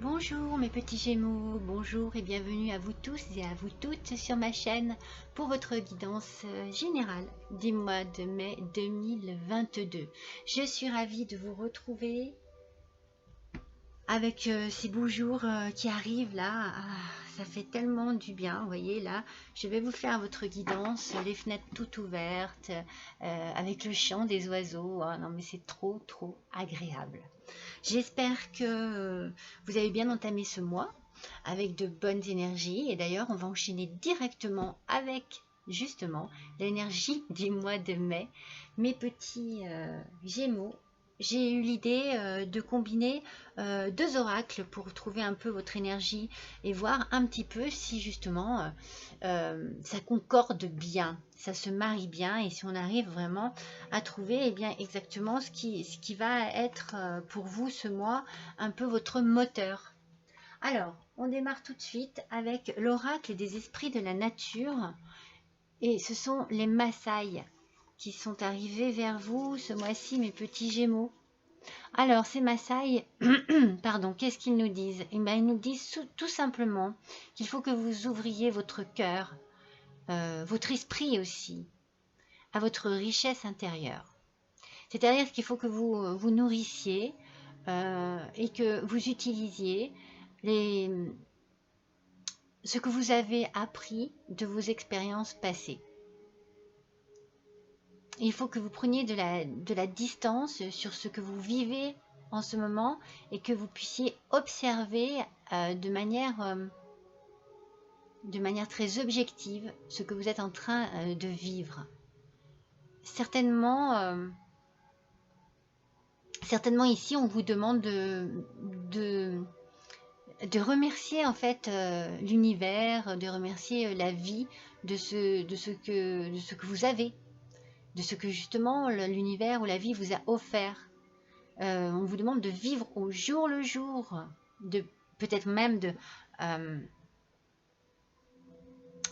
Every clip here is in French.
Bonjour mes petits Gémeaux, bonjour et bienvenue à vous tous et à vous toutes sur ma chaîne pour votre guidance générale du mois de mai 2022. Je suis ravie de vous retrouver avec ces beaux jours qui arrivent là. Ça fait tellement du bien, vous voyez là, je vais vous faire votre guidance, les fenêtres toutes ouvertes, avec le chant des oiseaux. Oh, non mais c'est trop agréable. J'espère que vous avez bien entamé ce mois avec de bonnes énergies. Et d'ailleurs, on va enchaîner directement avec justement l'énergie du mois de mai. Mes petits Gémeaux, j'ai eu l'idée de combiner deux oracles pour trouver un peu votre énergie et voir un petit peu si justement ça concorde bien, ça se marie bien et si on arrive vraiment à trouver bien exactement ce qui va être pour vous ce mois un peu votre moteur. Alors, on démarre tout de suite avec l'oracle des esprits de la nature et ce sont les Maasai qui sont arrivés vers vous ce mois-ci, mes petits Gémeaux. Alors, ces Maasai, pardon, qu'est-ce qu'ils nous disent? Eh bien, ils nous disent tout simplement qu'il faut que vous ouvriez votre cœur, votre esprit aussi, à votre richesse intérieure. C'est-à-dire qu'il faut que vous vous nourrissiez et que vous utilisiez ce que vous avez appris de vos expériences passées. Il faut que vous preniez de la distance sur ce que vous vivez en ce moment et que vous puissiez observer de manière très objective ce que vous êtes en train de vivre. Certainement ici on vous demande de remercier en fait l'univers, de remercier la vie de ce que vous avez, de ce que justement l'univers ou la vie vous a offert. On vous demande de vivre au jour le jour, de peut-être même en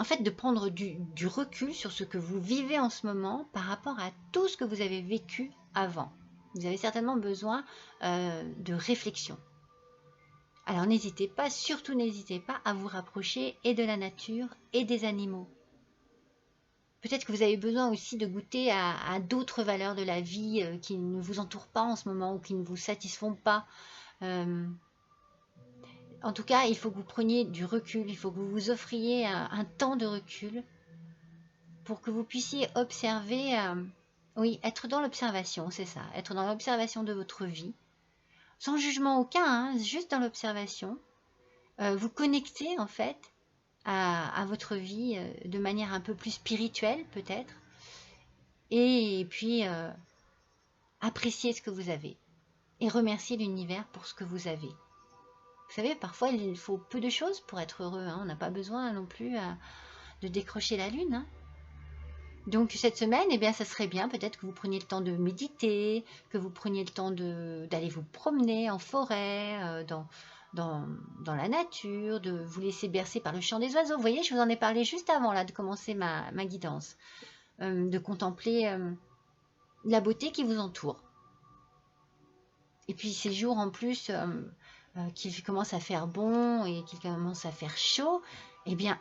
fait de prendre du recul sur ce que vous vivez en ce moment par rapport à tout ce que vous avez vécu avant. Vous avez certainement besoin de réflexion. Alors n'hésitez pas, surtout n'hésitez pas à vous rapprocher et de la nature et des animaux. Peut-être que vous avez besoin aussi de goûter à d'autres valeurs de la vie qui ne vous entourent pas en ce moment ou qui ne vous satisfont pas. En tout cas, il faut que vous preniez du recul, il faut que vous vous offriez un temps de recul pour que vous puissiez observer, oui, être dans l'observation, c'est ça, être dans l'observation de votre vie, sans jugement aucun, hein, juste dans l'observation, vous connecter en fait à votre vie de manière un peu plus spirituelle peut-être, et puis apprécier ce que vous avez et remercier l'univers pour ce que vous avez. Vous savez, parfois il faut peu de choses pour être heureux, hein. On n'a pas besoin non plus de décrocher la lune, hein. Donc cette semaine, eh bien, ça serait bien peut-être que vous preniez le temps de méditer, que vous preniez le temps d'aller vous promener en forêt, dans la nature, de vous laisser bercer par le chant des oiseaux. Vous voyez, je vous en ai parlé juste avant là, de commencer ma guidance, de contempler la beauté qui vous entoure. Et puis ces jours en plus qu'il commence à faire bon et qu'il commence à faire chaud, eh bien,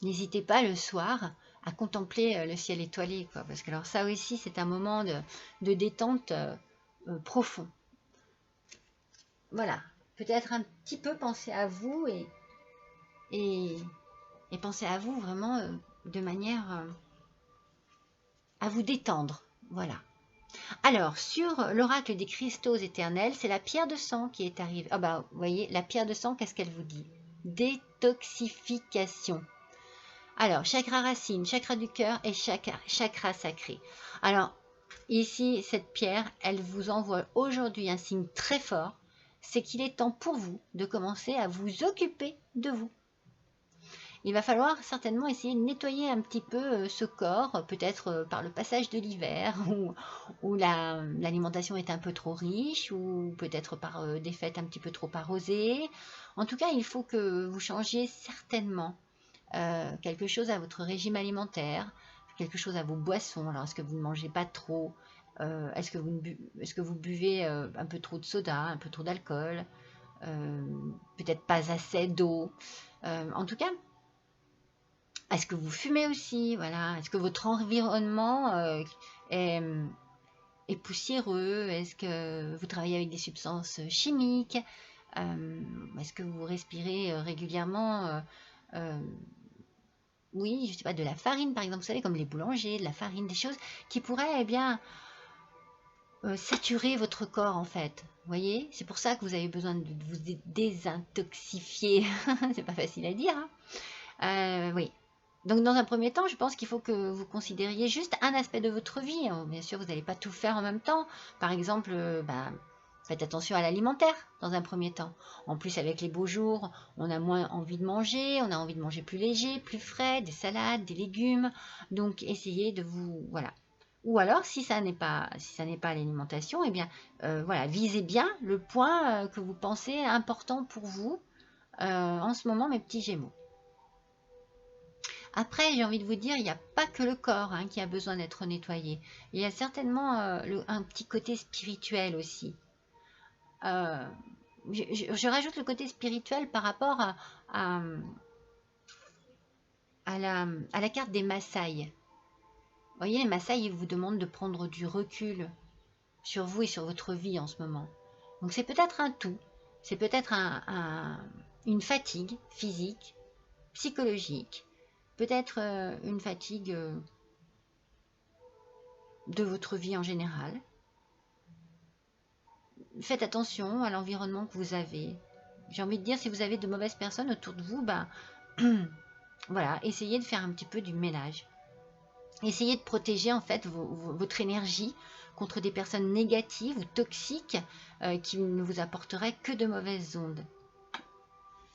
n'hésitez pas le soir à contempler le ciel étoilé, quoi, parce que alors ça aussi c'est un moment de détente profond. Voilà, peut-être un petit peu penser à vous et penser à vous vraiment de manière à vous détendre. Voilà. Alors, sur l'oracle des cristaux éternels, c'est la pierre de sang qui est arrivée. Ah bah, vous voyez, la pierre de sang, qu'est-ce qu'elle vous dit? Détoxification. Alors, chakra racine, chakra du cœur et chakra sacré. Alors, ici, cette pierre, elle vous envoie aujourd'hui un signe très fort, c'est qu'il est temps pour vous de commencer à vous occuper de vous. Il va falloir certainement essayer de nettoyer un petit peu ce corps, peut-être par le passage de l'hiver, où l'alimentation est un peu trop riche, ou peut-être par des fêtes un petit peu trop arrosées. En tout cas, il faut que vous changiez certainement quelque chose à votre régime alimentaire, quelque chose à vos boissons. Alors, est-ce que vous ne mangez pas trop? Est-ce que vous buvez un peu trop de soda, un peu trop d'alcool? peut-être pas assez d'eau. En tout cas, est-ce que vous fumez aussi? Voilà. Est-ce que votre environnement est poussiéreux? Est-ce que vous travaillez avec des substances chimiques? Est-ce que vous respirez régulièrement oui, je sais pas, de la farine par exemple, vous savez, comme les boulangers, de la farine, des choses qui pourraient eh bien saturer votre corps en fait. Vous voyez, c'est pour ça que vous avez besoin de vous désintoxifier. C'est pas facile à dire, hein. Oui. Donc dans un premier temps, je pense qu'il faut que vous considériez juste un aspect de votre vie. Bien sûr, vous n'allez pas tout faire en même temps. Par exemple, faites attention à l'alimentaire dans un premier temps. En plus, avec les beaux jours, on a moins envie de manger, on a envie de manger plus léger, plus frais, des salades, des légumes. Donc essayez de vous... Voilà. Ou alors, si ça n'est pas l'alimentation, eh bien, voilà, visez bien le point que vous pensez important pour vous en ce moment, mes petits Gémeaux. Après, j'ai envie de vous dire, il n'y a pas que le corps qui a besoin d'être nettoyé. Il y a certainement un petit côté spirituel aussi. Je rajoute le côté spirituel par rapport à la carte des Maasai. Vous voyez, les Maasai, ils vous demandent de prendre du recul sur vous et sur votre vie en ce moment. Donc c'est peut-être un tout. C'est peut-être une fatigue physique, psychologique, peut-être une fatigue de votre vie en général. Faites attention à l'environnement que vous avez. J'ai envie de dire, si vous avez de mauvaises personnes autour de vous, voilà, essayez de faire un petit peu du ménage. Essayez de protéger en fait votre énergie contre des personnes négatives ou toxiques qui ne vous apporteraient que de mauvaises ondes.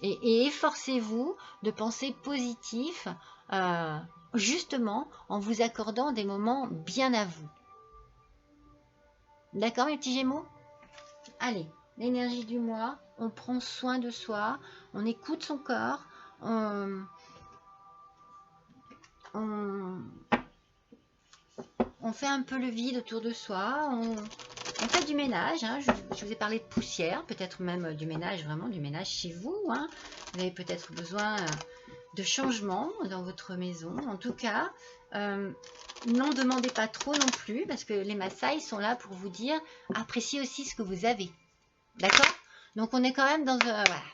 Et efforcez-vous de penser positif, justement en vous accordant des moments bien à vous. D'accord mes petits Gémeaux? Allez, l'énergie du mois, on prend soin de soi, on écoute son corps, on fait un peu le vide autour de soi, on fait du ménage. Je vous ai parlé de poussière, peut-être même du ménage, vraiment du ménage chez vous. Vous avez peut-être besoin de changement dans votre maison. En tout cas, n'en demandez pas trop non plus, parce que les Maasai sont là pour vous dire, appréciez aussi ce que vous avez. D'accord? Donc on est quand même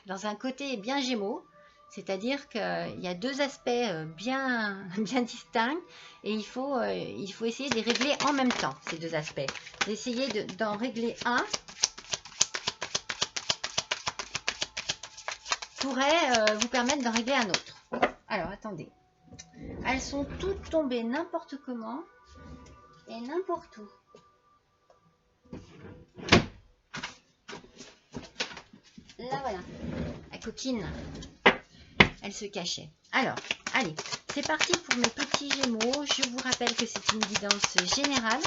dans un côté bien Gémeaux, c'est-à-dire qu'il y a deux aspects bien distincts et il faut essayer de les régler en même temps, ces deux aspects. D'essayer d'en régler un pourrait vous permettre d'en régler un autre. Alors attendez, elles sont toutes tombées n'importe comment et n'importe où. Là voilà, la coquine, elle se cachait. Alors, allez, c'est parti pour mes petits Gémeaux. Je vous rappelle que c'est une guidance générale,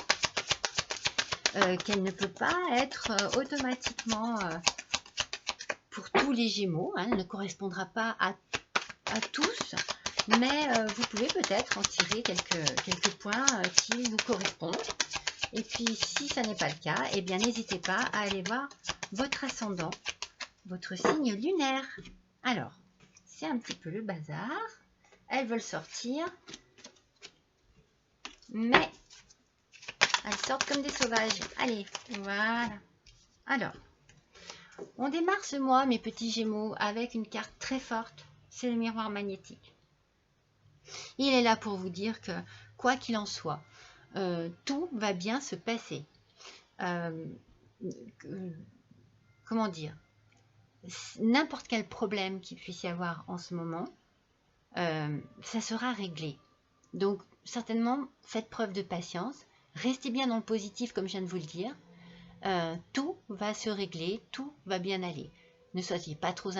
qu'elle ne peut pas être automatiquement pour tous les Gémeaux. Elle ne correspondra pas à tous, mais vous pouvez peut-être en tirer quelques points qui vous correspondent. Et puis, si ça n'est pas le cas, eh bien, n'hésitez pas à aller voir votre ascendant, votre signe lunaire. Alors, c'est un petit peu le bazar. Elles veulent sortir, mais elles sortent comme des sauvages. Allez, voilà. Alors, on démarre ce mois, mes petits Gémeaux, avec une carte très forte. C'est le miroir magnétique. Il est là pour vous dire que, quoi qu'il en soit, tout va bien se passer. Comment dire? N'importe quel problème qu'il puisse y avoir en ce moment, ça sera réglé. Donc, certainement, faites preuve de patience. Restez bien dans le positif, comme je viens de vous le dire. Tout va se régler, tout va bien aller. Ne soyez pas trop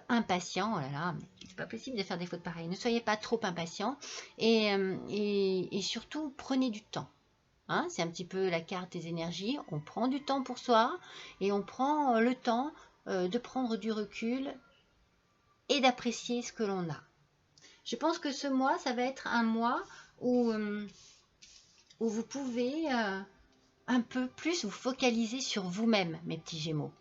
impatient. Oh là là, mais c'est pas possible de faire des fautes pareilles. Ne soyez pas trop impatient et surtout, prenez du temps. C'est un petit peu la carte des énergies. On prend du temps pour soi et on prend le temps de prendre du recul et d'apprécier ce que l'on a. Je pense que ce mois, ça va être un mois où vous pouvez un peu plus vous focaliser sur vous-même, mes petits Gémeaux.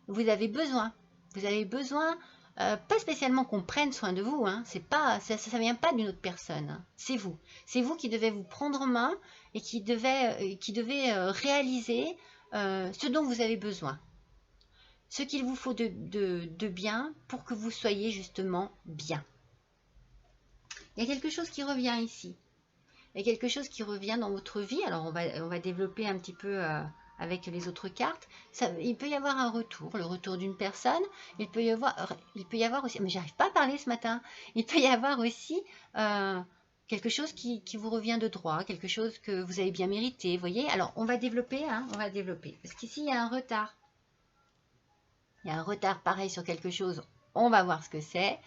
vous avez besoin. Vous avez besoin, pas spécialement qu'on prenne soin de vous, hein, c'est pas, ça vient pas d'une autre personne, hein, c'est vous. C'est vous qui devez vous prendre en main et qui devez réaliser ce dont vous avez besoin. Ce qu'il vous faut de bien pour que vous soyez justement bien. Il y a quelque chose qui revient ici. Il y a quelque chose qui revient dans votre vie. Alors, on va développer un petit peu avec les autres cartes. Il peut y avoir un retour, le retour d'une personne. Il peut y avoir aussi, mais j'arrive pas à parler ce matin. Il peut y avoir aussi quelque chose qui vous revient de droit, quelque chose que vous avez bien mérité. Vous voyez. Alors, on va développer, hein, on va développer. Parce qu'ici, il y a un retard. Il y a un retard pareil sur quelque chose. On va voir ce que c'est.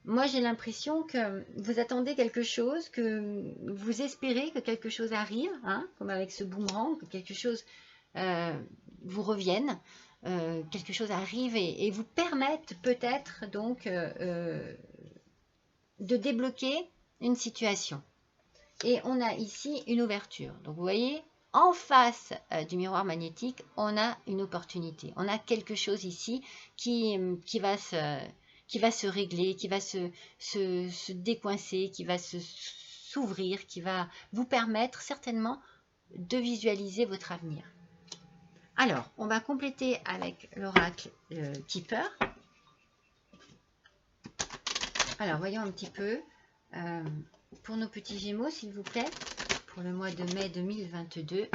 Moi, j'ai l'impression que vous attendez quelque chose, que vous espérez que quelque chose arrive, hein, comme avec ce boomerang, que quelque chose vous revienne, quelque chose arrive et vous permette peut-être donc de débloquer une situation. Et on a ici une ouverture. Donc, vous voyez, en face du miroir magnétique, on a une opportunité. On a quelque chose ici qui va se régler, qui va se décoincer, qui va s'ouvrir, qui va vous permettre certainement de visualiser votre avenir. Alors, on va compléter avec l'oracle Keeper. Alors, voyons un petit peu pour nos petits Gémeaux, s'il vous plaît, pour le mois de mai 2022.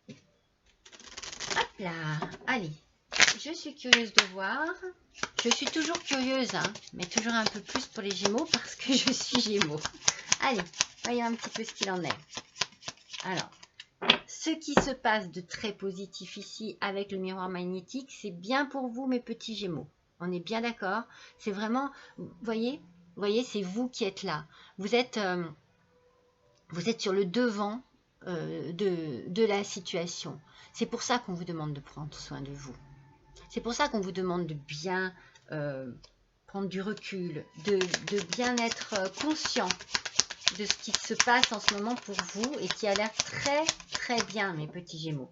Hop là, allez. Je suis curieuse de voir. Je suis toujours curieuse, hein, mais toujours un peu plus pour les Gémeaux parce que je suis Gémeaux. Allez, voyons un petit peu ce qu'il en est. Alors, ce qui se passe de très positif ici avec le miroir magnétique, c'est bien pour vous, mes petits Gémeaux. On est bien d'accord. C'est vraiment, vous voyez, c'est vous qui êtes là. Vous êtes sur le devant de la situation. C'est pour ça qu'on vous demande de prendre soin de vous. C'est pour ça qu'on vous demande de bien prendre du recul, de bien être conscient de ce qui se passe en ce moment pour vous et qui a l'air très très bien, mes petits Gémeaux.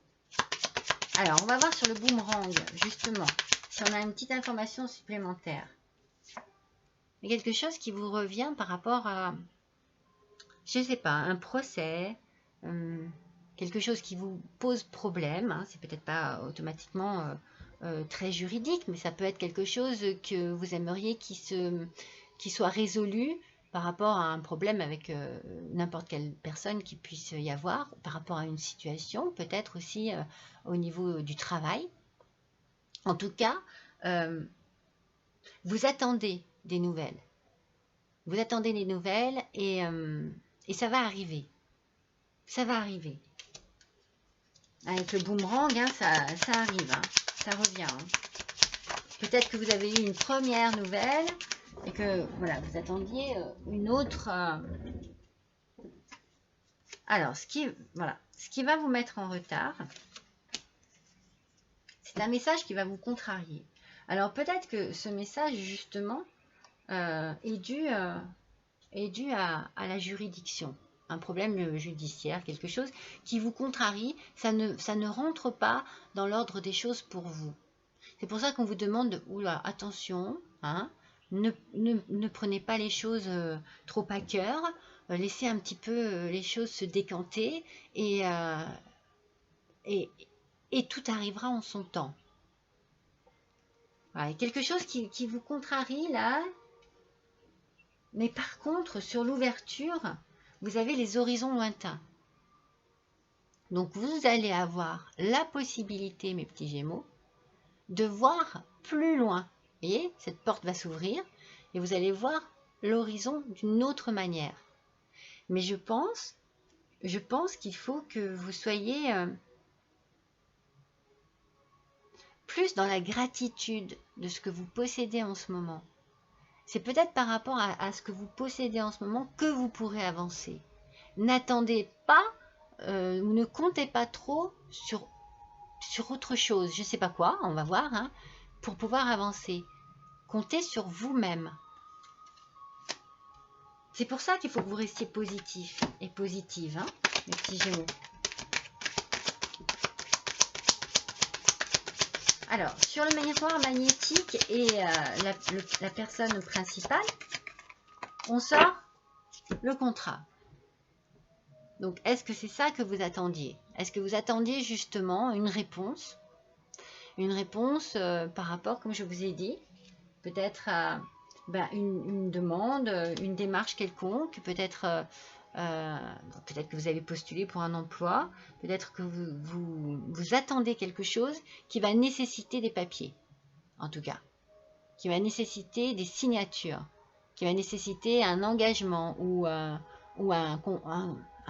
Alors, on va voir sur le boomerang, justement, si on a une petite information supplémentaire. Il y a quelque chose qui vous revient par rapport à, je ne sais pas, un procès, quelque chose qui vous pose problème, hein, c'est peut-être pas automatiquement très juridique, mais ça peut être quelque chose que vous aimeriez qui soit résolu par rapport à un problème avec n'importe quelle personne qui puisse y avoir, par rapport à une situation, peut-être aussi au niveau du travail. En tout cas, vous attendez des nouvelles. Vous attendez des nouvelles et ça va arriver. Ça va arriver. Avec le boomerang, hein, ça arrive, hein, ça revient. Hein. Peut-être que vous avez eu une première nouvelle et que voilà, vous attendiez une autre. Alors, ce qui va vous mettre en retard, c'est un message qui va vous contrarier. Alors, peut-être que ce message, justement, est dû à la juridiction. Un problème judiciaire, quelque chose qui vous contrarie, ça ne rentre pas dans l'ordre des choses pour vous. C'est pour ça qu'on vous demande, oula, attention, hein, ne prenez pas les choses trop à cœur, laissez un petit peu les choses se décanter et tout arrivera en son temps. Voilà, quelque chose qui vous contrarie là, mais par contre, sur l'ouverture, vous avez les horizons lointains. Donc, vous allez avoir la possibilité, mes petits Gémeaux, de voir plus loin. Vous voyez, cette porte va s'ouvrir et vous allez voir l'horizon d'une autre manière. Mais je pense qu'il faut que vous soyez plus dans la gratitude de ce que vous possédez en ce moment. C'est peut-être par rapport à ce que vous possédez en ce moment que vous pourrez avancer. N'attendez pas ou ne comptez pas trop sur autre chose, je ne sais pas quoi, on va voir, hein, pour pouvoir avancer. Comptez sur vous-même. C'est pour ça qu'il faut que vous restiez positif et positive, hein, mes petits Gémeaux. Alors, sur le miroir magnétique et la personne principale, on sort le contrat. Donc, est-ce que c'est ça que vous attendiez? Est-ce que vous attendiez justement une réponse? Une réponse par rapport, comme je vous ai dit, peut-être à une demande, une démarche quelconque, peut-être que vous avez postulé pour un emploi, peut-être que vous attendez quelque chose qui va nécessiter des papiers, en tout cas, qui va nécessiter des signatures, qui va nécessiter un engagement ou un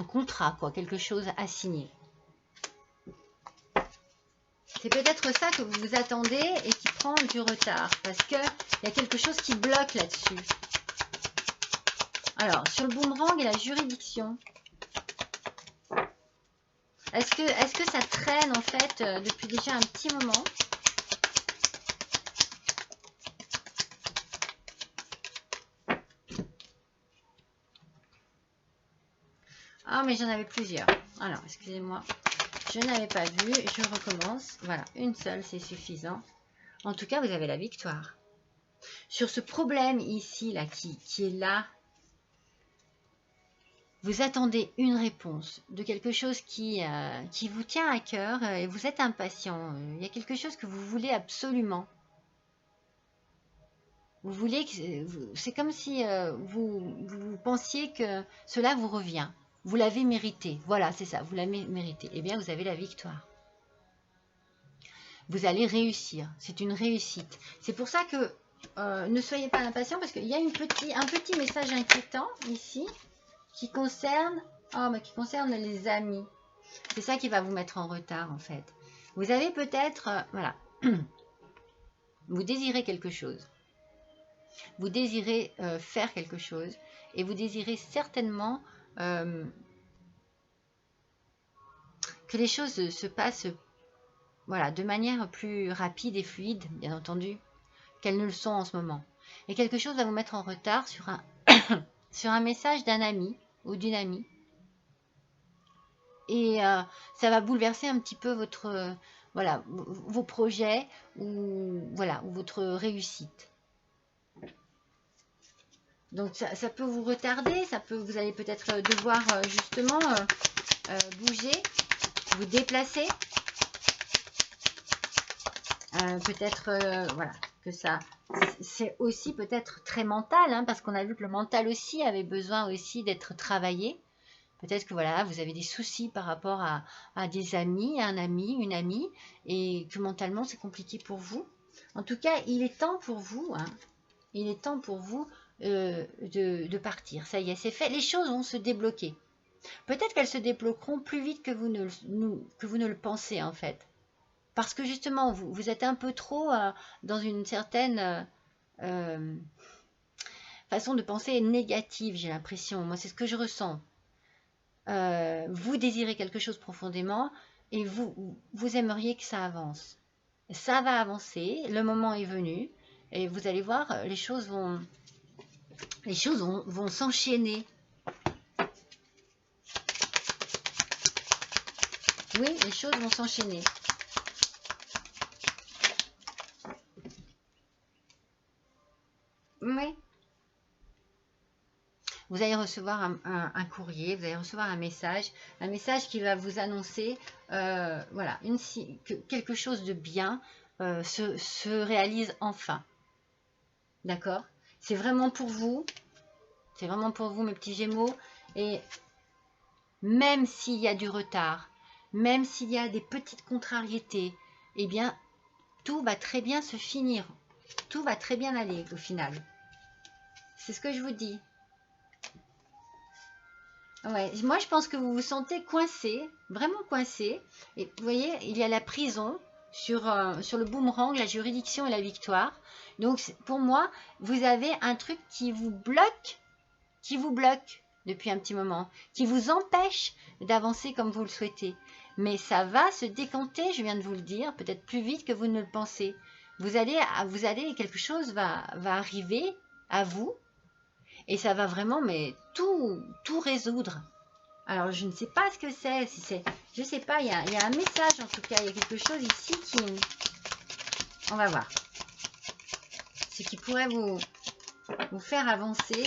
contrat, quoi, quelque chose à signer. C'est peut-être ça que vous vous attendez et qui prend du retard, parce qu'il y a quelque chose qui bloque là-dessus. Alors, sur le boomerang et la juridiction, est-ce que ça traîne en fait depuis déjà un petit moment? Ah, mais j'en avais plusieurs. Alors, excusez-moi. Je n'avais pas vu. Je recommence. Voilà, une seule, c'est suffisant. En tout cas, vous avez la victoire. Sur ce problème ici, là, qui est là, vous attendez une réponse de quelque chose qui vous tient à cœur et vous êtes impatient. Il y a quelque chose que vous voulez absolument. Vous voulez que c'est comme si vous pensiez que cela vous revient. Vous l'avez mérité. Voilà, c'est ça, vous l'avez mérité. Eh bien, vous avez la victoire. Vous allez réussir. C'est une réussite. C'est pour ça que ne soyez pas impatient parce qu'il y a un petit message inquiétant ici qui concerne les amis. C'est ça qui va vous mettre en retard en fait. Vous avez peut-être, voilà, vous désirez quelque chose. Vous désirez faire quelque chose et vous désirez certainement que les choses se passent voilà, de manière plus rapide et fluide, bien entendu, qu'elles ne le sont en ce moment. Et quelque chose va vous mettre en retard sur un, sur un message d'un ami ou d'une amie. Et ça va bouleverser un petit peu voilà, vos projets ou votre réussite. Donc ça peut vous retarder, vous allez peut-être devoir justement bouger, vous déplacer. Peut-être voilà, que ça, c'est aussi peut-être très mental, hein, parce qu'on a vu que le mental aussi avait besoin aussi d'être travaillé. Peut-être que voilà, vous avez des soucis par rapport à des amis, un ami, une amie, et que mentalement c'est compliqué pour vous. En tout cas, il est temps pour vous, hein, il est temps pour vous de partir. Ça y est, c'est fait. Les choses vont se débloquer. Peut-être qu'elles se débloqueront plus vite que vous ne le pensez en fait. Parce que justement, vous êtes un peu trop dans une certaine façon de penser négative, j'ai l'impression. Moi, c'est ce que je ressens. Vous désirez quelque chose profondément et vous aimeriez que ça avance. Ça va avancer, le moment est venu et vous allez voir, les choses vont s'enchaîner. Oui, les choses vont s'enchaîner. Oui. Vous allez recevoir un courrier, vous allez recevoir un message qui va vous annoncer voilà, que quelque chose de bien se réalise enfin. D'accord? C'est vraiment pour vous. C'est vraiment pour vous, mes petits Gémeaux. Et même s'il y a du retard, même s'il y a des petites contrariétés, eh bien, tout va très bien se finir. Tout va très bien aller au final. C'est ce que je vous dis. Ouais, moi, je pense que vous vous sentez coincé, vraiment coincé. Et vous voyez, il y a la prison sur le boomerang, la juridiction et la victoire. Donc, pour moi, vous avez un truc qui vous bloque depuis un petit moment, qui vous empêche d'avancer comme vous le souhaitez. Mais ça va se décanter, je viens de vous le dire, peut-être plus vite que vous ne le pensez. Quelque chose va arriver à vous. Et ça va vraiment, mais tout résoudre. Alors, je ne sais pas ce que c'est. Je ne sais pas, il y a un message en tout cas. Il y a quelque chose ici On va voir. Ce qui pourrait vous faire avancer.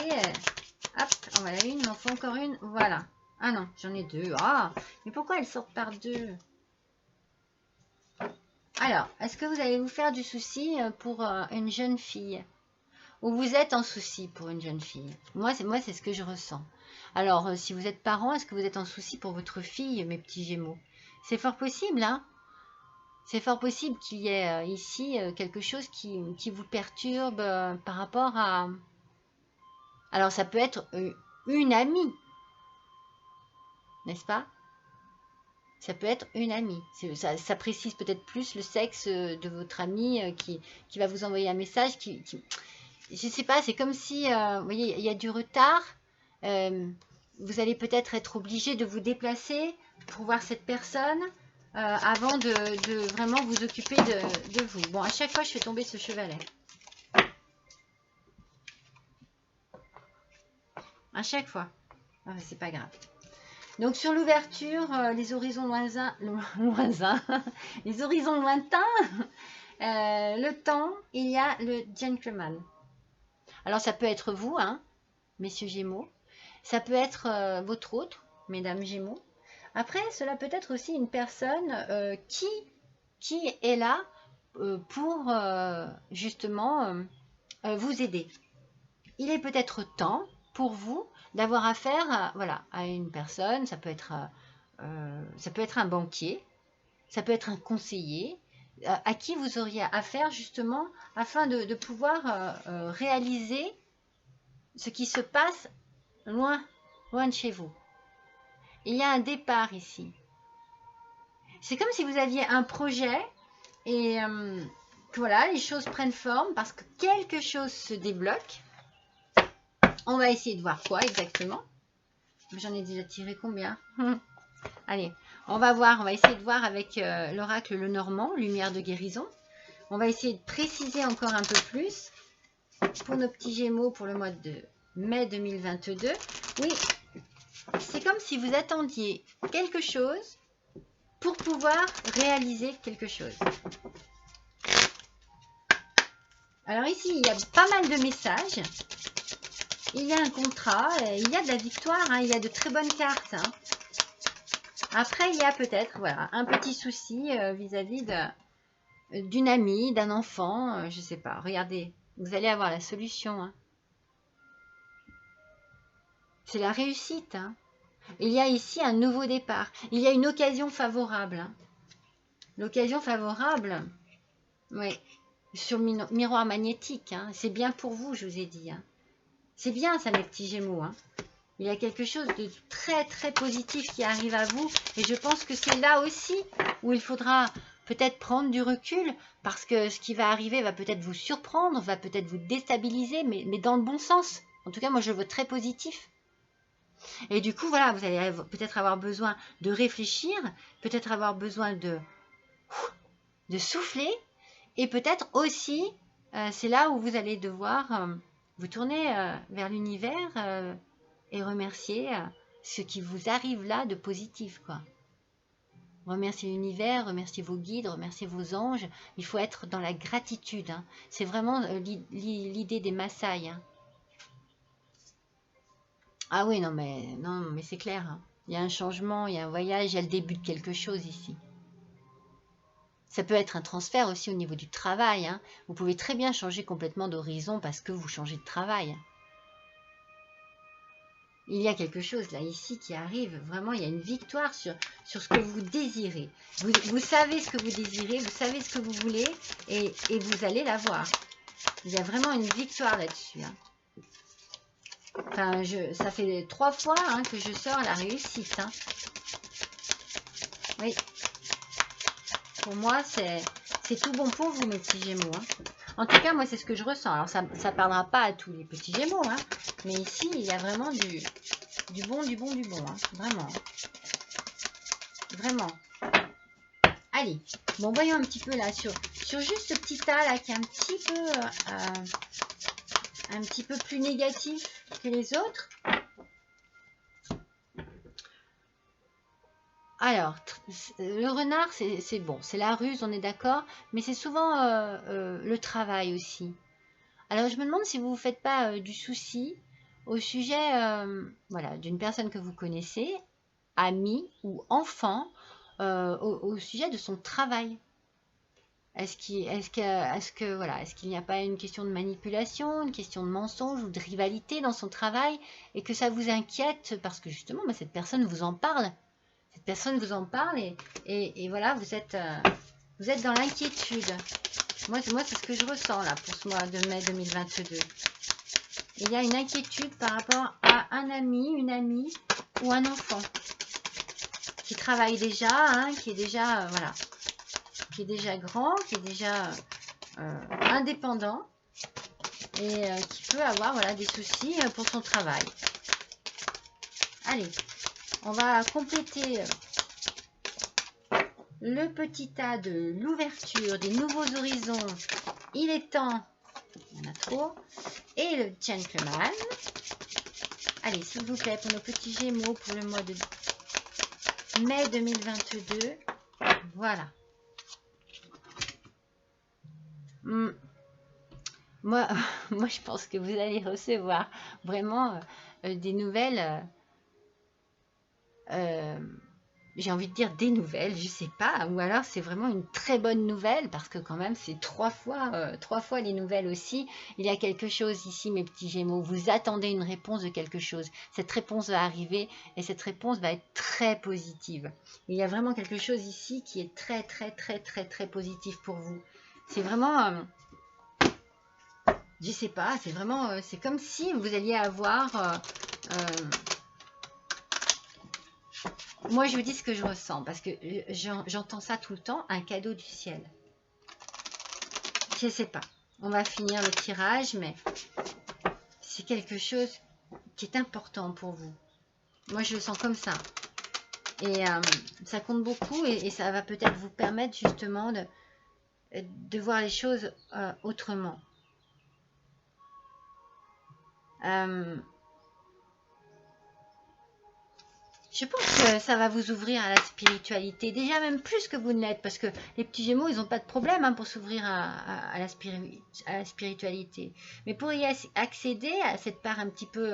Hop, voilà une, il m'en faut encore une. Voilà. Ah non, j'en ai deux. Ah, mais pourquoi elles sortent par deux? Alors, est-ce que vous allez vous faire du souci pour une jeune fille? Ou vous êtes en souci pour une jeune fille? Moi, c'est ce que je ressens. Alors, si vous êtes parent, est-ce que vous êtes en souci pour votre fille, mes petits Gémeaux? C'est fort possible, hein? C'est fort possible qu'il y ait ici quelque chose qui vous perturbe par rapport à... Alors, ça peut être une amie, n'est-ce pas? Ça peut être une amie. Ça précise peut-être plus le sexe de votre amie qui va vous envoyer un message. Je ne sais pas, c'est comme si, vous voyez, il y a du retard. Vous allez peut-être être obligé de vous déplacer pour voir cette personne avant de vraiment vous occuper de vous. Bon, à chaque fois, je fais tomber ce chevalet. À chaque fois. Ah, c'est pas grave. Donc sur l'ouverture, les horizons lointains, les horizons lointains, le temps, il y a le gentleman. Alors ça peut être vous, hein, messieurs Gémeaux. Ça peut être votre autre, mesdames Gémeaux. Après, cela peut être aussi une personne qui est là pour justement vous aider. Il est peut-être temps pour vous d'avoir affaire voilà, à une personne, ça peut être un banquier, ça peut être un conseiller, à qui vous auriez affaire justement afin de pouvoir réaliser ce qui se passe loin de chez vous. Il y a un départ ici. C'est comme si vous aviez un projet et que voilà, les choses prennent forme parce que quelque chose se débloque. On va essayer de voir quoi exactement. J'en ai déjà tiré combien? Allez, on va voir, on va essayer de voir avec l'oracle Lenormand, lumière de guérison. On va essayer de préciser encore un peu plus pour nos petits Gémeaux pour le mois de mai 2022. Oui, c'est comme si vous attendiez quelque chose pour pouvoir réaliser quelque chose. Alors ici, il y a pas mal de messages. Il y a un contrat, il y a de la victoire, hein, il y a de très bonnes cartes. Hein. Après, il y a peut-être voilà, un petit souci vis-à-vis d'une amie, d'un enfant, je ne sais pas. Regardez, vous allez avoir la solution. Hein. C'est la réussite. Hein. Il y a ici un nouveau départ. Il y a une occasion favorable. Hein. L'occasion favorable, oui, sur le miroir magnétique. Hein. C'est bien pour vous, je vous ai dit. Hein. C'est bien ça, mes petits Gémeaux. Hein. Il y a quelque chose de très très positif qui arrive à vous. Et je pense que c'est là aussi où il faudra peut-être prendre du recul. Parce que ce qui va arriver va peut-être vous surprendre, va peut-être vous déstabiliser, mais dans le bon sens. En tout cas, moi je le vois très positif. Et du coup, voilà, vous allez peut-être avoir besoin de réfléchir, peut-être avoir besoin de souffler. Et peut-être aussi, c'est là où vous allez devoir vous tourner vers l'univers et remercier ce qui vous arrive là de positif, quoi. Remercier l'univers, remercier vos guides, remercier vos anges. Il faut être dans la gratitude. Hein. C'est vraiment l'idée des Maasai. Hein. Ah oui, non mais c'est clair. Hein. Il y a un changement, il y a un voyage, il y a le début de quelque chose ici. Ça peut être un transfert aussi au niveau du travail. Hein. Vous pouvez très bien changer complètement d'horizon parce que vous changez de travail. Il y a quelque chose là, ici, qui arrive. Vraiment, il y a une victoire sur ce que vous désirez. Vous savez ce que vous désirez, vous savez ce que vous voulez et vous allez l'avoir. Il y a vraiment une victoire là-dessus. Hein. Enfin, ça fait 3 fois hein, que je sors la réussite. Hein. Oui. Pour moi, c'est tout bon pour vous, mes petits Gémeaux. Hein. En tout cas, moi, c'est ce que je ressens. Alors, ça ne parlera pas à tous les petits Gémeaux. Hein. Mais ici, il y a vraiment du bon. Hein. Vraiment. Vraiment. Allez. Bon, voyons un petit peu là, sur juste ce petit tas là, qui est un petit peu plus négatif que les autres. Alors, le renard, c'est bon, c'est la ruse, on est d'accord, mais c'est souvent le travail aussi. Alors, je me demande si vous ne vous faites pas du souci au sujet voilà, d'une personne que vous connaissez, ami ou enfant, au sujet de son travail. Voilà, est-ce qu'il n'y a pas une question de manipulation, une question de mensonge ou de rivalité dans son travail et que ça vous inquiète parce que justement, bah, cette personne vous en parle. Cette personne vous en parle et voilà, vous êtes dans l'inquiétude. Moi c'est ce que je ressens là pour ce mois de mai 2022. Il y a une inquiétude par rapport à un ami, une amie ou un enfant qui travaille déjà, hein, qui est déjà, voilà, qui est déjà grand, qui est déjà indépendant et qui peut avoir voilà, des soucis pour son travail. Allez, on va compléter le petit tas de l'ouverture, des nouveaux horizons. Il est temps, il y en a trop. Et le gentleman. Allez, s'il vous plaît, pour nos petits gémeaux pour le mois de mai 2022. Voilà. Moi, je pense que vous allez recevoir vraiment des nouvelles. J'ai envie de dire des nouvelles, je sais pas, ou alors c'est vraiment une très bonne nouvelle parce que quand même c'est trois fois les nouvelles aussi. Il y a quelque chose ici, mes petits Gémeaux. Vous attendez une réponse de quelque chose. Cette réponse va arriver et cette réponse va être très positive. Il y a vraiment quelque chose ici qui est très très très très très positif pour vous. C'est vraiment je sais pas, c'est vraiment, c'est comme si vous alliez avoir, moi je vous dis ce que je ressens, parce que j'entends ça tout le temps, un cadeau du ciel. Je sais pas, on va finir le tirage, mais c'est quelque chose qui est important pour vous. Moi je le sens comme ça. Et ça compte beaucoup et ça va peut-être vous permettre justement de voir les choses autrement. Je pense que ça va vous ouvrir à la spiritualité, déjà même plus que vous ne l'êtes, parce que les petits Gémeaux, ils n'ont pas de problème hein, pour s'ouvrir à la spiritualité. Mais pour y accéder à cette part un petit peu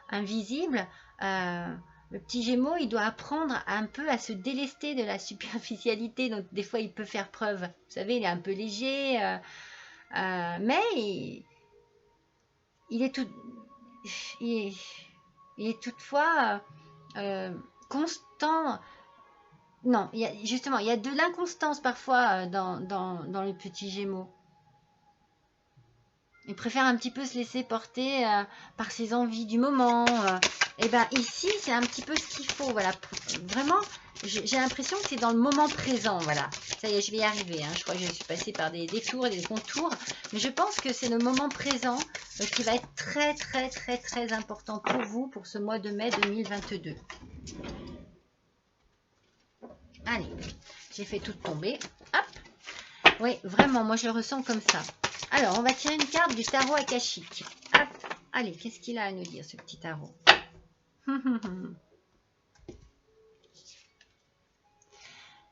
invisible, le petit Gémeaux, il doit apprendre un peu à se délester de la superficialité, donc des fois il peut faire preuve. Vous savez, il est un peu léger, mais il est tout, il est toutefois constant. Non, justement, il y a de l'inconstance parfois dans les petits Gémeaux. Il préfère un petit peu se laisser porter par ses envies du moment. Et ben ici, c'est un petit peu ce qu'il faut. Voilà, vraiment, j'ai l'impression que c'est dans le moment présent. Voilà, ça y est, je vais y arriver. Hein. Je crois que je suis passée par des détours et des contours, mais je pense que c'est le moment présent qui va être très, très, très, très important pour vous pour ce mois de mai 2022. Allez, j'ai fait tout tomber. Hop. Oui, vraiment, moi je le ressens comme ça. Alors, on va tirer une carte du tarot akashique. Hop. Allez, qu'est-ce qu'il a à nous dire, ce petit tarot?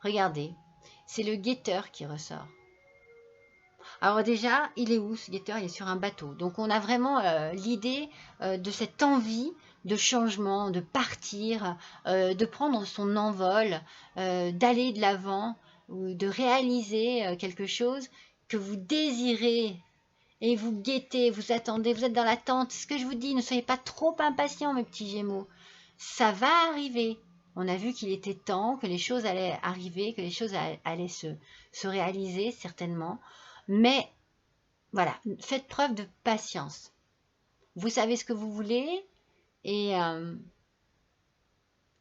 Regardez, c'est le guetteur qui ressort. Alors déjà, il est où ce guetteur? Il est sur un bateau. Donc on a vraiment l'idée de cette envie de changement, de partir, de prendre son envol, d'aller de l'avant, ou de réaliser quelque chose que vous désirez et vous guettez, vous attendez, vous êtes dans l'attente. Ce que je vous dis, ne soyez pas trop impatients, mes petits Gémeaux. Ça va arriver. On a vu qu'il était temps, que les choses allaient arriver, que les choses allaient se réaliser certainement. Mais voilà, faites preuve de patience. Vous savez ce que vous voulez et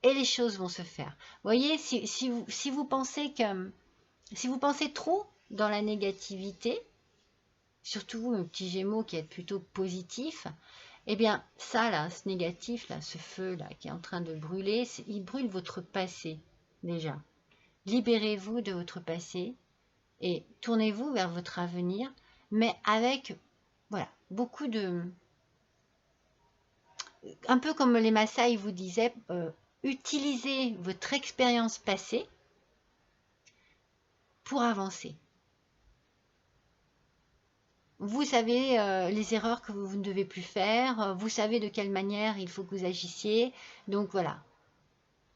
les choses vont se faire. Vous voyez, si vous pensez trop dans la négativité, surtout vous, mes petits Gémeaux qui êtes plutôt positifs, eh bien ça là, ce négatif là, ce feu là qui est en train de brûler, il brûle votre passé déjà. Libérez-vous de votre passé et tournez-vous vers votre avenir, mais avec voilà, un peu comme les Maasai vous disaient, utilisez votre expérience passée pour avancer. Vous savez les erreurs que vous ne devez plus faire, vous savez de quelle manière il faut que vous agissiez. Donc voilà,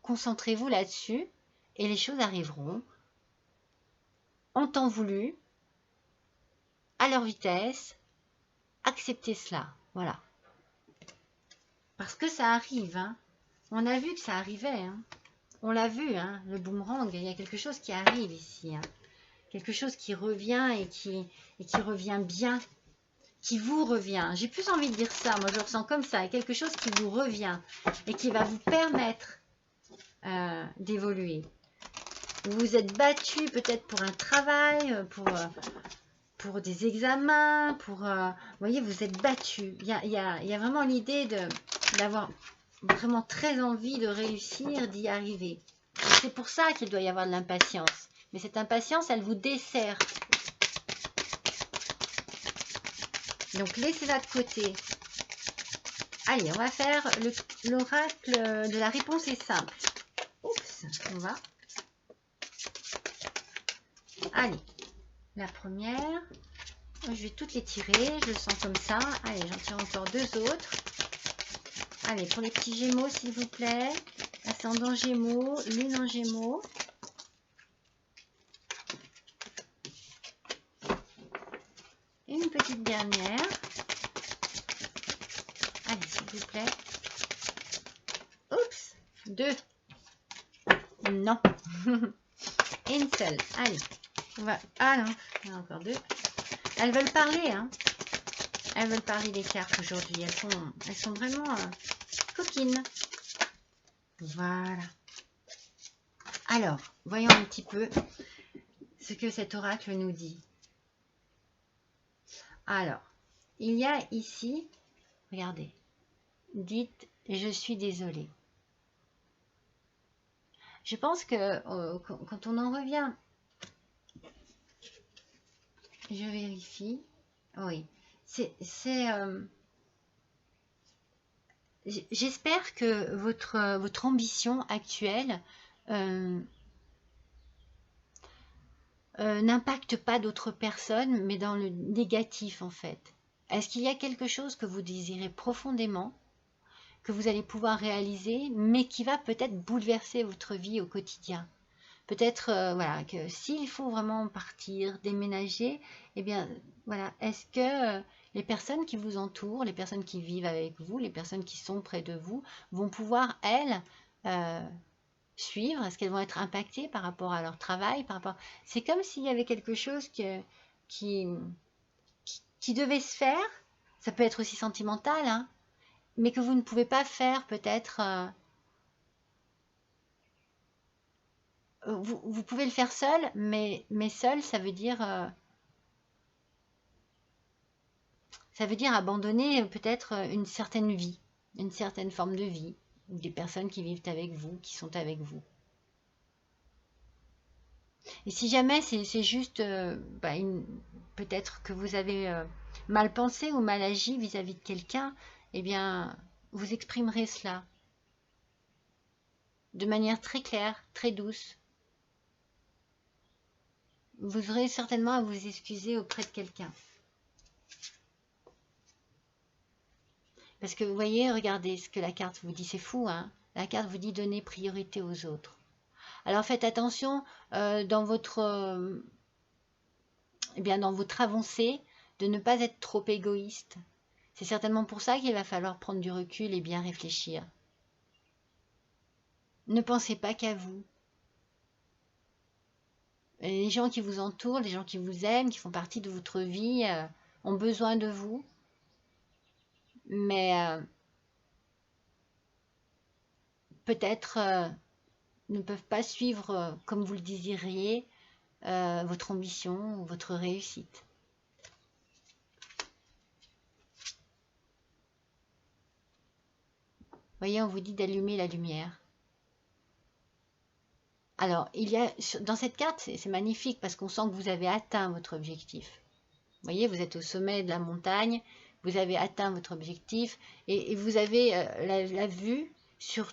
concentrez-vous là-dessus et les choses arriveront en temps voulu, à leur vitesse. Acceptez cela, voilà. Parce que ça arrive, hein. On a vu que ça arrivait, hein. On l'a vu, hein, le boomerang, il y a quelque chose qui arrive ici, hein. Quelque chose qui revient et qui revient bien, qui vous revient. J'ai plus envie de dire ça, moi je le ressens comme ça, quelque chose qui vous revient et qui va vous permettre d'évoluer. Vous vous êtes battu peut-être pour un travail, pour des examens, vous voyez, vous êtes battu. Il y a vraiment l'idée d'avoir vraiment très envie de réussir, d'y arriver. C'est pour ça qu'il doit y avoir de l'impatience. Mais cette impatience, elle vous dessert. Donc, laissez-la de côté. Allez, on va faire l'oracle de la réponse est simple. Oups, on va. Allez, la première. Je vais toutes les tirer, je le sens comme ça. Allez, j'en tire encore deux autres. Allez, pour les petits Gémeaux, s'il vous plaît. Ascendant Gémeaux, Lune en Gémeaux. Et une petite dernière. Allez, s'il vous plaît. Oups, deux. Non. Et une seule. Allez. On va... Ah non, il y en a encore deux. Elles veulent parler, hein. Elles veulent parler des cartes aujourd'hui. Elles sont vraiment coquines. Voilà. Alors, voyons un petit peu ce que cet oracle nous dit. Alors, il y a ici, regardez, dites « Je suis désolée ». Je pense que quand on en revient, je vérifie, oui, j'espère que votre ambition actuelle n'impacte pas d'autres personnes, mais dans le négatif en fait. Est-ce qu'il y a quelque chose que vous désirez profondément, que vous allez pouvoir réaliser, mais qui va peut-être bouleverser votre vie au quotidien? Peut-être voilà, que s'il faut vraiment partir, déménager, eh bien voilà, est-ce que les personnes qui vous entourent, les personnes qui vivent avec vous, les personnes qui sont près de vous, vont pouvoir, elles, suivre? Est-ce qu'elles vont être impactées par rapport à leur travail, C'est comme s'il y avait quelque chose qui devait se faire. Ça peut être aussi sentimental, hein, mais que vous ne pouvez pas faire peut-être. Vous pouvez le faire seul, mais seul, ça veut dire abandonner peut-être une certaine vie, une certaine forme de vie, des personnes qui vivent avec vous, qui sont avec vous. Et si jamais c'est juste peut-être que vous avez mal pensé ou mal agi vis-à-vis de quelqu'un, eh bien, vous exprimerez cela de manière très claire, très douce. Vous aurez certainement à vous excuser auprès de quelqu'un. Parce que vous voyez, regardez ce que la carte vous dit, c'est fou, hein. La carte vous dit donner priorité aux autres. Alors faites attention dans votre avancée de ne pas être trop égoïste. C'est certainement pour ça qu'il va falloir prendre du recul et bien réfléchir. Ne pensez pas qu'à vous. Les gens qui vous entourent, les gens qui vous aiment, qui font partie de votre vie, ont besoin de vous. Mais peut-être ne peuvent pas suivre comme vous le désiriez votre ambition ou votre réussite. Voyez, on vous dit d'allumer la lumière. Alors, il y a dans cette carte, c'est magnifique parce qu'on sent que vous avez atteint votre objectif. Vous voyez, vous êtes au sommet de la montagne, vous avez atteint votre objectif et vous avez la vue sur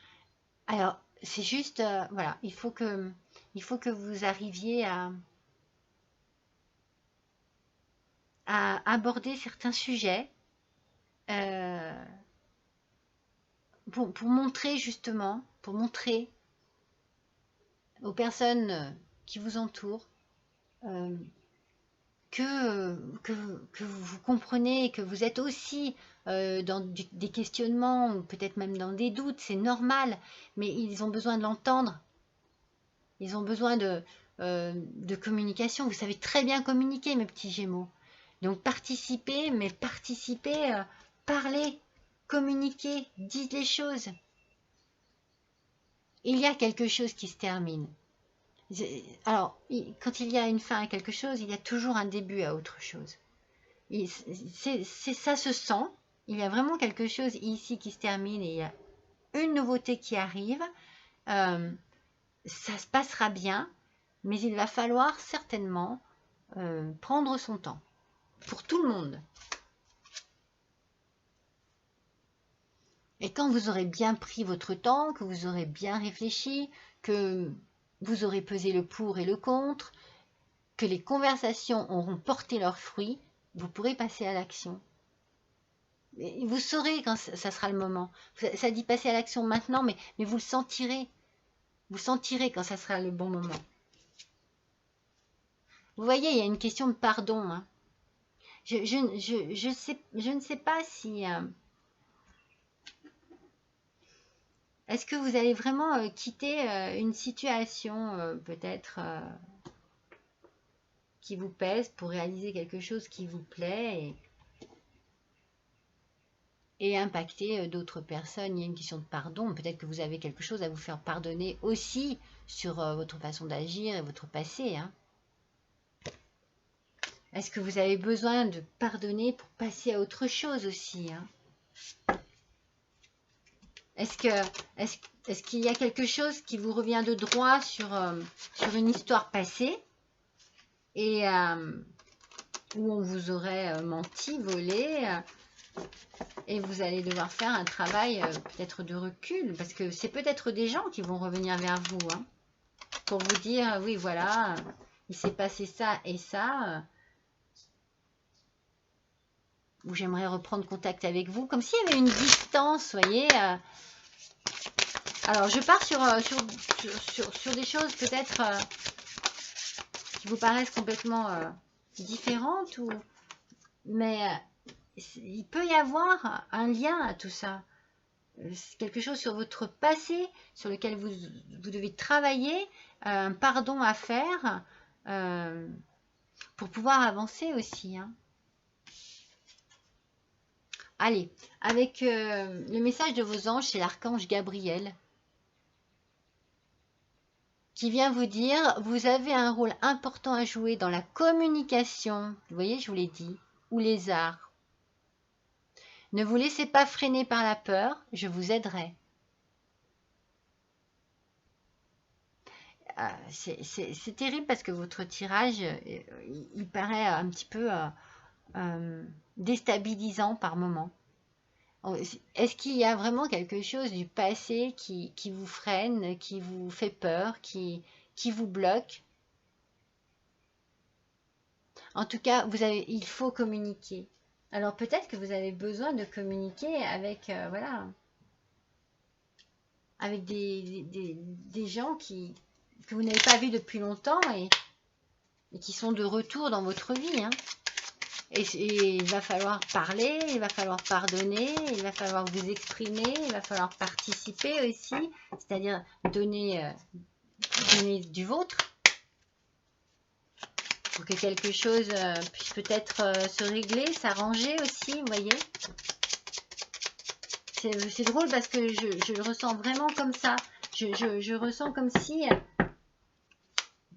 Alors, c'est juste, voilà, il faut que vous arriviez à aborder certains sujets euh, pour montrer justement, pour montrer aux personnes qui vous entourent euh, que, que vous comprenez, que vous êtes aussi dans des questionnements, ou peut-être même dans des doutes, c'est normal, mais ils ont besoin de l'entendre, ils ont besoin de communication. Vous savez très bien communiquer, mes petits Gémeaux. Donc participez, mais participez, parlez, communiquez, dites les choses. Il y a quelque chose qui se termine. Alors, quand il y a une fin à quelque chose, il y a toujours un début à autre chose. Ça se sent. Il y a vraiment quelque chose ici qui se termine et il y a une nouveauté qui arrive. Ça se passera bien, mais il va falloir certainement prendre son temps. Pour tout le monde. Et quand vous aurez bien pris votre temps, que vous aurez bien réfléchi, que vous aurez pesé le pour et le contre, que les conversations auront porté leurs fruits, vous pourrez passer à l'action. Vous saurez quand ça sera le moment. Ça dit passer à l'action maintenant, mais vous le sentirez. Vous sentirez quand ça sera le bon moment. Vous voyez, il y a une question de pardon. Hein. Je ne sais pas si... est-ce que vous allez vraiment quitter une situation peut-être qui vous pèse pour réaliser quelque chose qui vous plaît et impacter d'autres personnes? Il y a une question de pardon. Peut-être que vous avez quelque chose à vous faire pardonner aussi sur votre façon d'agir et votre passé. Hein. Est-ce que vous avez besoin de pardonner pour passer à autre chose aussi? Hein? Est-ce qu'il y a quelque chose qui vous revient de droit sur une histoire passée et où on vous aurait menti, volé et vous allez devoir faire un travail peut-être de recul parce que c'est peut-être des gens qui vont revenir vers vous hein, pour vous dire oui voilà, il s'est passé ça et ça où j'aimerais reprendre contact avec vous, comme s'il y avait une distance, vous voyez. Alors, je pars sur des choses peut-être qui vous paraissent complètement différentes, mais il peut y avoir un lien à tout ça. Quelque chose sur votre passé, sur lequel vous devez travailler, un pardon à faire pour pouvoir avancer aussi. Hein. Allez, avec le message de vos anges, c'est l'archange Gabriel qui vient vous dire, vous avez un rôle important à jouer dans la communication, vous voyez, je vous l'ai dit, ou les arts. Ne vous laissez pas freiner par la peur, je vous aiderai. C'est terrible parce que votre tirage, il paraît un petit peu déstabilisant par moment. Est-ce qu'il y a vraiment quelque chose du passé qui vous freine, qui vous fait peur, qui vous bloque? En tout cas, il faut communiquer. Alors peut-être que vous avez besoin de communiquer avec, voilà, avec des gens que vous n'avez pas vus depuis longtemps et qui sont de retour dans votre vie. Hein. Et il va falloir parler, il va falloir pardonner, il va falloir vous exprimer, il va falloir participer aussi, c'est-à-dire donner du vôtre pour que quelque chose puisse peut-être se régler, s'arranger aussi, vous voyez. C'est drôle parce que je le ressens vraiment comme ça. Je ressens comme si...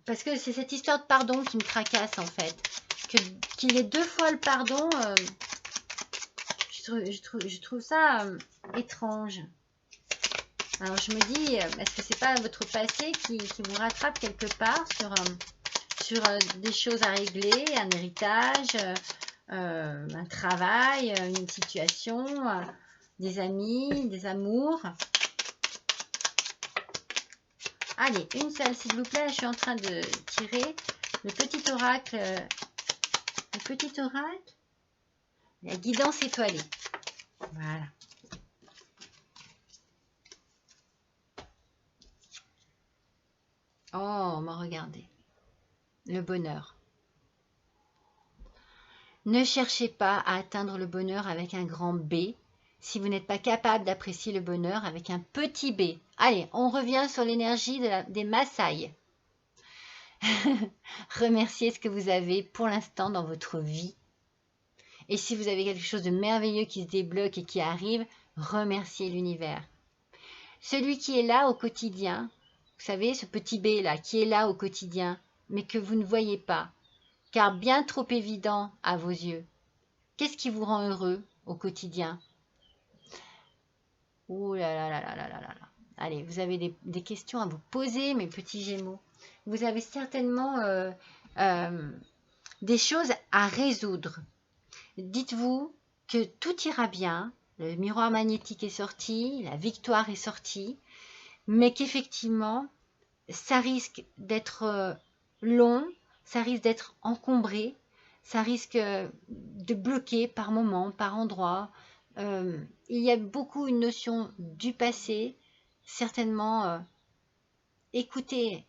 parce que c'est cette histoire de pardon qui me tracasse en fait. Qu'il y ait deux fois le pardon, je trouve ça étrange. Alors je me dis, est-ce que c'est pas votre passé qui vous rattrape quelque part sur des choses à régler, un héritage, un travail, une situation, des amis, des amours. Allez, une seule, s'il vous plaît. Je suis en train de tirer le petit oracle. Le petit oracle. La guidance étoilée. Voilà. Oh, mais regardez. Le bonheur. Ne cherchez pas à atteindre le bonheur avec un grand B si vous n'êtes pas capable d'apprécier le bonheur avec un petit b. Allez, on revient sur l'énergie des Maasai. Remerciez ce que vous avez pour l'instant dans votre vie. Et si vous avez quelque chose de merveilleux qui se débloque et qui arrive, remerciez l'univers. Celui qui est là au quotidien, vous savez, ce petit B là, qui est là au quotidien, mais que vous ne voyez pas, car bien trop évident à vos yeux. Qu'est-ce qui vous rend heureux au quotidien? Oh là là là là là là là là. Allez, vous avez des questions à vous poser, mes petits Gémeaux. Vous avez certainement des choses à résoudre. Dites-vous que tout ira bien. Le miroir magnétique est sorti, la victoire est sortie, mais qu'effectivement, ça risque d'être long, ça risque d'être encombré, ça risque de bloquer par moment, par endroit. Il y a beaucoup une notion du passé. Certainement, écoutez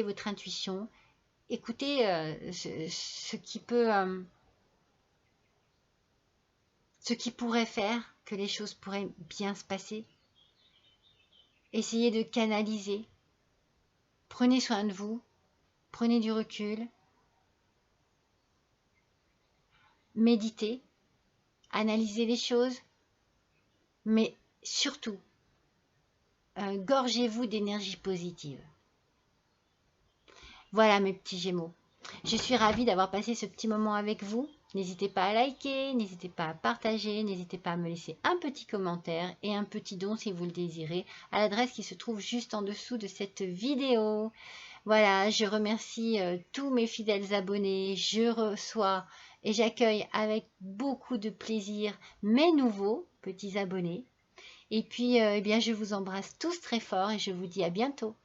votre intuition, écoutez ce qui pourrait faire que les choses pourraient bien se passer. Essayez de canaliser. Prenez soin de vous, prenez du recul, méditez, analysez les choses, mais surtout, gorgez-vous d'énergie positive. Voilà mes petits Gémeaux. Je suis ravie d'avoir passé ce petit moment avec vous. N'hésitez pas à liker, n'hésitez pas à partager, n'hésitez pas à me laisser un petit commentaire et un petit don si vous le désirez à l'adresse qui se trouve juste en dessous de cette vidéo. Voilà, je remercie tous mes fidèles abonnés. Je reçois et j'accueille avec beaucoup de plaisir mes nouveaux petits abonnés. Et puis, eh bien, je vous embrasse tous très fort et je vous dis à bientôt.